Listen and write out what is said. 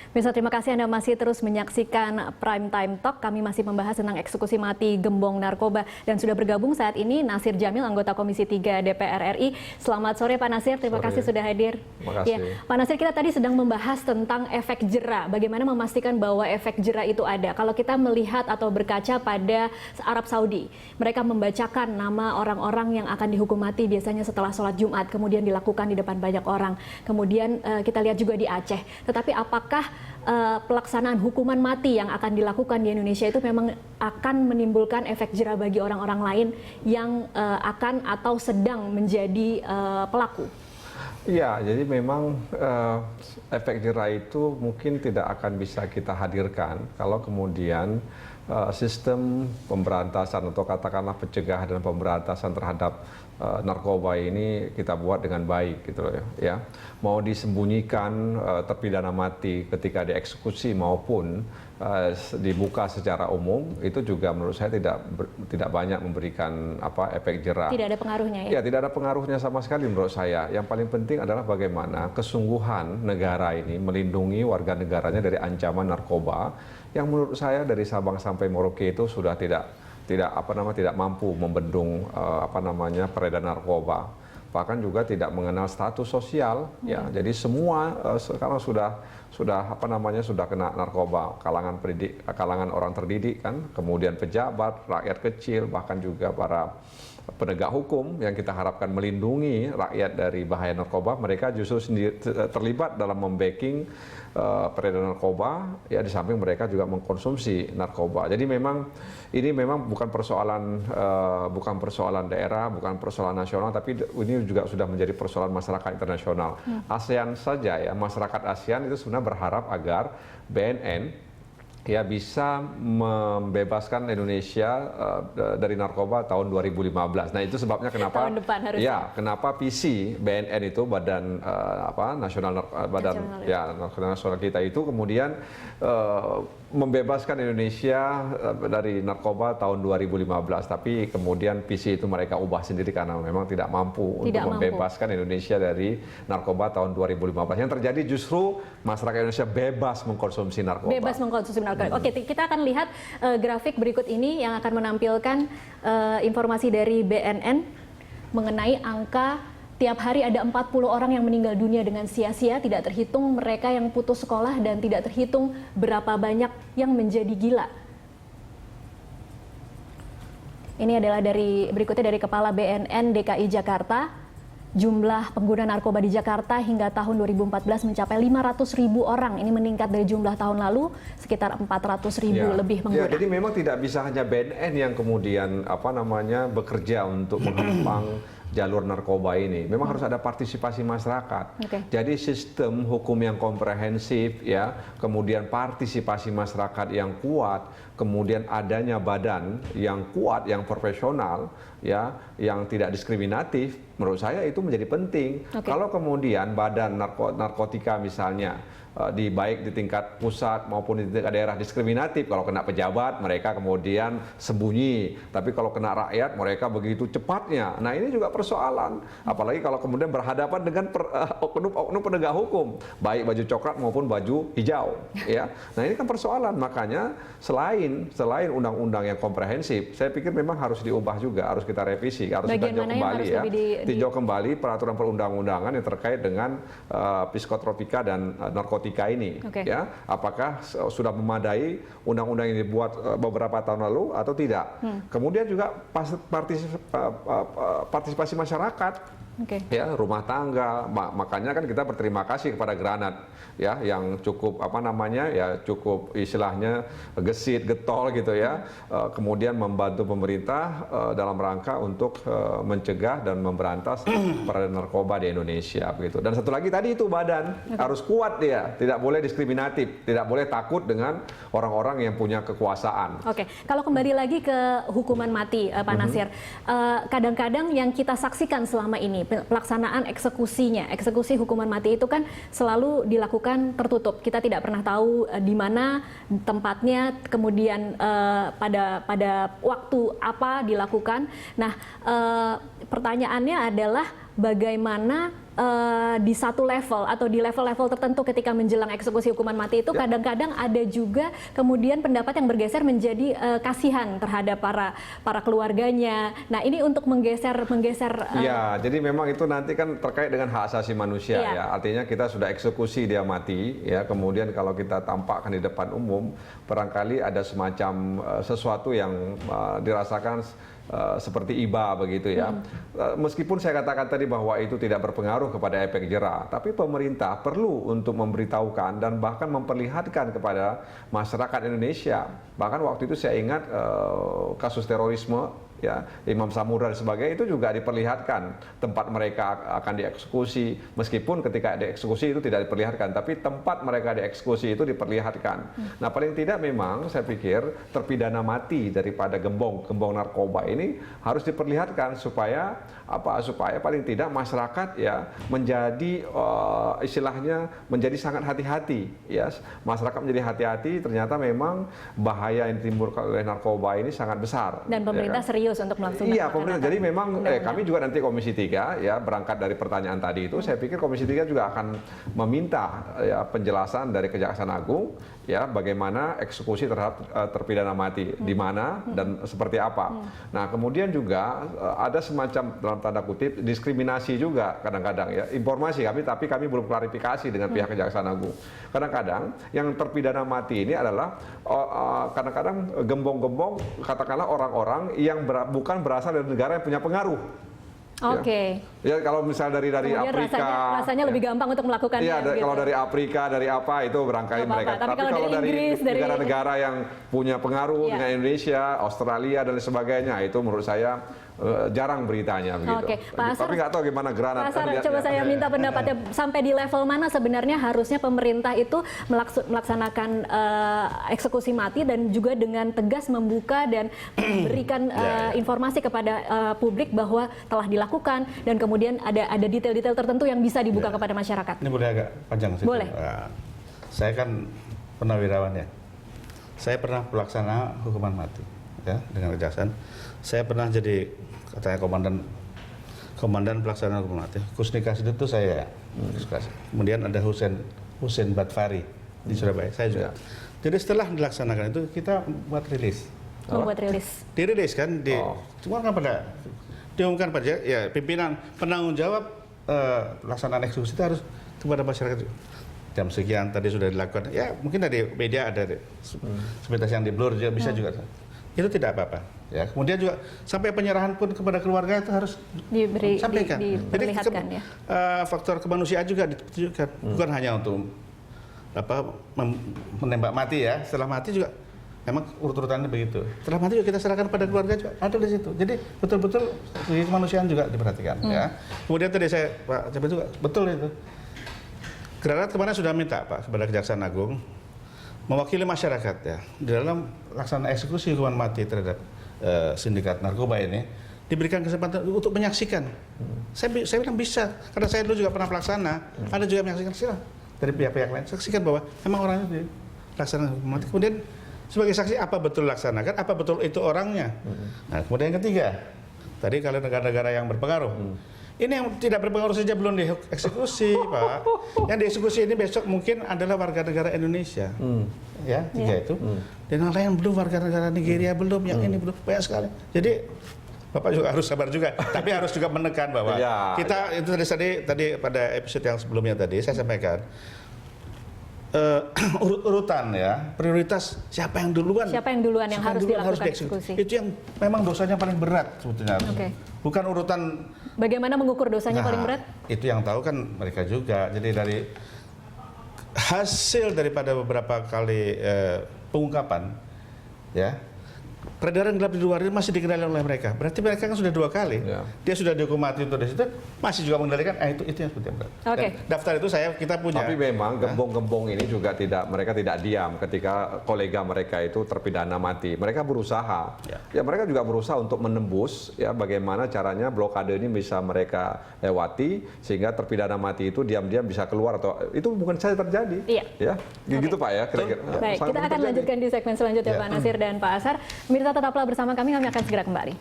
Pemirsa, terima kasih Anda masih terus menyaksikan Prime Time Talk. Kami masih membahas tentang eksekusi mati gembong narkoba. Dan sudah bergabung saat ini Nasir Jamil, anggota Komisi 3 DPR RI. Selamat sore Pak Nasir, terima kasih sudah hadir. Terima kasih. Ya, Pak Nasir, kita tadi sedang membahas tentang efek jera. Bagaimana memastikan bahwa efek jera itu ada. Kalau kita melihat atau berkaca pada Arab Saudi, mereka membacakan nama orang-orang yang akan dihukum mati biasanya setelah sholat Jumat, kemudian dilakukan di depan banyak orang. Kemudian kita lihat juga di Aceh. Tetapi apakah pelaksanaan hukuman mati yang akan dilakukan di Indonesia itu memang akan menimbulkan efek jera bagi orang-orang lain yang akan atau sedang menjadi pelaku? Iya, jadi memang efek jera itu mungkin tidak akan bisa kita hadirkan kalau kemudian sistem pemberantasan atau katakanlah pencegahan dan pemberantasan terhadap narkoba ini kita buat dengan baik gitu loh ya. Mau disembunyikan terpidana mati ketika dieksekusi maupun dibuka secara umum, itu juga menurut saya tidak banyak memberikan efek jera. Tidak ada pengaruhnya ya? Ya, tidak ada pengaruhnya sama sekali menurut saya. Yang paling penting adalah bagaimana kesungguhan negara ini melindungi warga negaranya dari ancaman narkoba yang menurut saya dari Sabang sampai Merauke itu sudah tidak mampu membendung peredaran narkoba, bahkan juga tidak mengenal status sosial ya. Jadi semua sekarang sudah kena narkoba, kalangan orang terdidik kan, kemudian pejabat, rakyat kecil, bahkan juga para penegak hukum yang kita harapkan melindungi rakyat dari bahaya narkoba, mereka justru sendiri terlibat dalam membacking peredaran narkoba ya, di samping mereka juga mengkonsumsi narkoba. Jadi ini memang bukan persoalan daerah, bukan persoalan nasional, tapi ini juga sudah menjadi persoalan masyarakat internasional. ASEAN saja ya, masyarakat ASEAN itu sebenarnya berharap agar BNN ya bisa membebaskan Indonesia dari narkoba tahun 2015. Nah, itu sebabnya kenapa tahun depan harusnya. Ya, kenapa PC BNN itu badan nasional kita itu kemudian membebaskan Indonesia dari narkoba tahun 2015, tapi kemudian PC itu mereka ubah sendiri karena memang tidak mampu membebaskan Indonesia dari narkoba tahun 2015. Yang terjadi justru masyarakat Indonesia bebas mengkonsumsi narkoba. Bebas mengkonsumsi narkoba. Oke, kita akan lihat grafik berikut ini yang akan menampilkan informasi dari BNN mengenai angka tiap hari ada 40 orang yang meninggal dunia dengan sia-sia, tidak terhitung mereka yang putus sekolah dan tidak terhitung berapa banyak yang menjadi gila. Ini adalah berikutnya dari Kepala BNN DKI Jakarta. Jumlah pengguna narkoba di Jakarta hingga tahun 2014 mencapai 500.000 orang. Ini meningkat dari jumlah tahun lalu sekitar 400.000 lebih pengguna. Ya, jadi memang tidak bisa hanya BNN yang kemudian bekerja untuk menghempang jalur narkoba ini. Memang harus ada partisipasi masyarakat. Jadi sistem hukum yang komprehensif ya, kemudian partisipasi masyarakat yang kuat, kemudian adanya badan yang kuat, yang profesional ya, yang tidak diskriminatif, menurut saya itu menjadi penting. Kalau kemudian badan narkotika misalnya baik di tingkat pusat maupun di tingkat daerah diskriminatif, kalau kena pejabat mereka kemudian sembunyi, tapi kalau kena rakyat mereka begitu cepatnya. Nah, ini juga persoalan, apalagi kalau kemudian berhadapan dengan oknum penegak hukum, baik baju coklat maupun baju hijau ya. Nah, ini kan persoalan. Makanya selain undang-undang yang komprehensif, saya pikir memang harus diubah juga, harus kita revisi, harus ditinjau kembali ya, tinjau kembali peraturan perundang-undangan yang terkait dengan psikotropika dan narkotika ini ya, apakah sudah memadai undang-undang yang dibuat beberapa tahun lalu atau tidak. Kemudian juga partisipasi masyarakat ya, rumah tangga. Makanya kan kita berterima kasih kepada Granat ya, yang cukup cukup istilahnya gesit getol gitu ya, kemudian membantu pemerintah dalam rangka untuk mencegah dan memberantas peredaran narkoba di Indonesia begitu. Dan satu lagi tadi itu badan harus kuat dia, tidak boleh diskriminatif, tidak boleh takut dengan orang-orang yang punya kekuasaan. Kalau kembali lagi ke hukuman mati, Pak Nasir, kadang-kadang yang kita saksikan selama ini pelaksanaan eksekusi hukuman mati itu kan selalu dilakukan tertutup. Kita tidak pernah tahu di mana tempatnya, kemudian pada waktu apa dilakukan. Nah, pertanyaannya adalah bagaimana di satu level atau di level-level tertentu ketika menjelang eksekusi hukuman mati itu kadang-kadang ada juga kemudian pendapat yang bergeser menjadi kasihan terhadap para keluarganya. Nah, ini untuk menggeser. Ya, jadi memang itu nanti kan terkait dengan hak asasi manusia ya. Artinya kita sudah eksekusi dia mati ya. Kemudian kalau kita tampakkan di depan umum, barangkali ada semacam sesuatu yang dirasakan seperti iba begitu ya. Meskipun saya katakan tadi bahwa itu tidak berpengaruh kepada efek jera, tapi pemerintah perlu untuk memberitahukan dan bahkan memperlihatkan kepada masyarakat Indonesia. Bahkan waktu itu saya ingat kasus terorisme ya, Imam Samudra dan sebagainya, itu juga diperlihatkan tempat mereka akan dieksekusi, meskipun ketika dieksekusi itu tidak diperlihatkan, tapi tempat mereka dieksekusi itu diperlihatkan. Nah, paling tidak memang saya pikir terpidana mati daripada gembong narkoba ini harus diperlihatkan supaya paling tidak masyarakat ya menjadi istilahnya menjadi sangat hati-hati ya. Masyarakat menjadi hati-hati, ternyata memang bahaya yang ditimbulkan oleh narkoba ini sangat besar. Dan pemerintah serius untuk melaksanakan. Iya, pemerintah. Jadi memang kami juga nanti Komisi 3 ya, berangkat dari pertanyaan tadi itu, saya pikir Komisi 3 juga akan meminta ya penjelasan dari Kejaksaan Agung ya bagaimana eksekusi terhadap terpidana mati di mana dan seperti apa. Nah, kemudian juga ada semacam dalam tanda kutip diskriminasi juga kadang-kadang ya, informasi tapi kami belum klarifikasi dengan pihak Kejaksaan Agung. Kadang-kadang yang terpidana mati ini adalah kadang-kadang gembong-gembong katakanlah orang-orang yang bukan berasal dari negara yang punya pengaruh. Oke. Ya kalau misalnya dari Afrika, rasanya lebih gampang untuk melakukannya. Iya, gitu. Kalau dari Afrika, dari apa itu barangkali mereka. Tapi kalau dari negara-negara yang punya pengaruh dengan Indonesia, Australia dan lain sebagainya, itu menurut saya jarang beritanya begitu. Oke, Pak Asar, tapi nggak tahu gimana Granat. Pak Asar, coba saya minta pendapatnya sampai di level mana sebenarnya harusnya pemerintah itu melaksanakan eksekusi mati dan juga dengan tegas membuka dan memberikan informasi kepada publik bahwa telah dilakukan dan kemudian ada detail-detail tertentu yang bisa dibuka kepada masyarakat. Ini boleh agak panjang sih. Boleh. Saya kan purnawirawan ya. Saya pernah pelaksana hukuman mati ya dengan kejaksaan. Saya pernah jadi katanya komandan pelaksana hukuman mati. Kusnikas itu saya. Kemudian ada Hussein Badfari di Surabaya. Saya juga. Jadi setelah dilaksanakan itu kita buat rilis. Membuat rilis. Dirilis kan cuma kan pada diumumkan pada ya pimpinan penanggung jawab pelaksanaan eksekusi itu harus kepada masyarakat. Jam sekian tadi sudah dilakukan. Ya mungkin dari media ada sebatas yang di blur juga bisa juga. Itu tidak apa-apa. Ya, kemudian juga sampai penyerahan pun kepada keluarga itu harus disampaikan. Diperlihatkan ya. Faktor kemanusiaan juga ditunjukkan. Bukan hanya untuk menembak mati ya. Setelah mati juga memang urut-urutannya begitu. Setelah mati juga kita serahkan pada keluarga juga ada di situ. Jadi betul-betul segi kemanusiaan juga diperhatikan. Ya. Kemudian tadi saya Pak Jabat juga betul itu. Granat kemarin sudah minta Pak kepada Kejaksaan Agung mewakili masyarakat ya di dalam laksanaan eksekusi hukuman mati terhadap sindikat narkoba ini diberikan kesempatan untuk menyaksikan. Saya bilang bisa karena saya dulu juga pernah pelaksana, ada juga menyaksikan silah dari pihak-pihak lain saksikan bahwa memang orangnya dilaksanakan hukuman mati. Kemudian sebagai saksi apa betul laksanakan, apa betul itu orangnya. Nah kemudian yang ketiga tadi kalau negara-negara yang berpengaruh. Ini yang tidak berpengaruh saja belum dieksekusi, Pak. Yang dieksekusi ini besok mungkin adalah warga negara Indonesia. Ya, tiga itu. Dan yang lain belum, warga negara Nigeria belum, yang ini belum, banyak sekali. Jadi Bapak juga harus sabar juga, tapi harus juga menekan bahwa kita itu tadi pada episode yang sebelumnya tadi saya sampaikan urut-urutan ya, prioritas siapa yang duluan yang harus dilakukan eksekusi. Itu yang memang dosanya paling berat sebetulnya. Bukan urutan bagaimana mengukur dosanya paling berat? Itu yang tahu kan mereka juga. Jadi dari hasil daripada beberapa kali pengungkapan ya, peredaran gelap di luar itu masih dikendalikan oleh mereka. Berarti mereka kan sudah 2 kali. Dia sudah dihukum mati untuk di situ, masih juga mengendalikan. Itu yang seperti berat. Dan daftar itu kita punya. Tapi memang gembong-gembong ini juga mereka tidak diam ketika kolega mereka itu terpidana mati. Mereka berusaha. Ya mereka juga berusaha untuk menembus ya bagaimana caranya blokade ini bisa mereka lewati sehingga terpidana mati itu diam-diam bisa keluar atau itu bukan saja terjadi. Ya, gitu Pak ya kira-kira. Baik, kita akan lanjutkan di segmen selanjutnya Pak Nasir dan Pak Asar. Pemirsa tetaplah bersama kami akan segera kembali.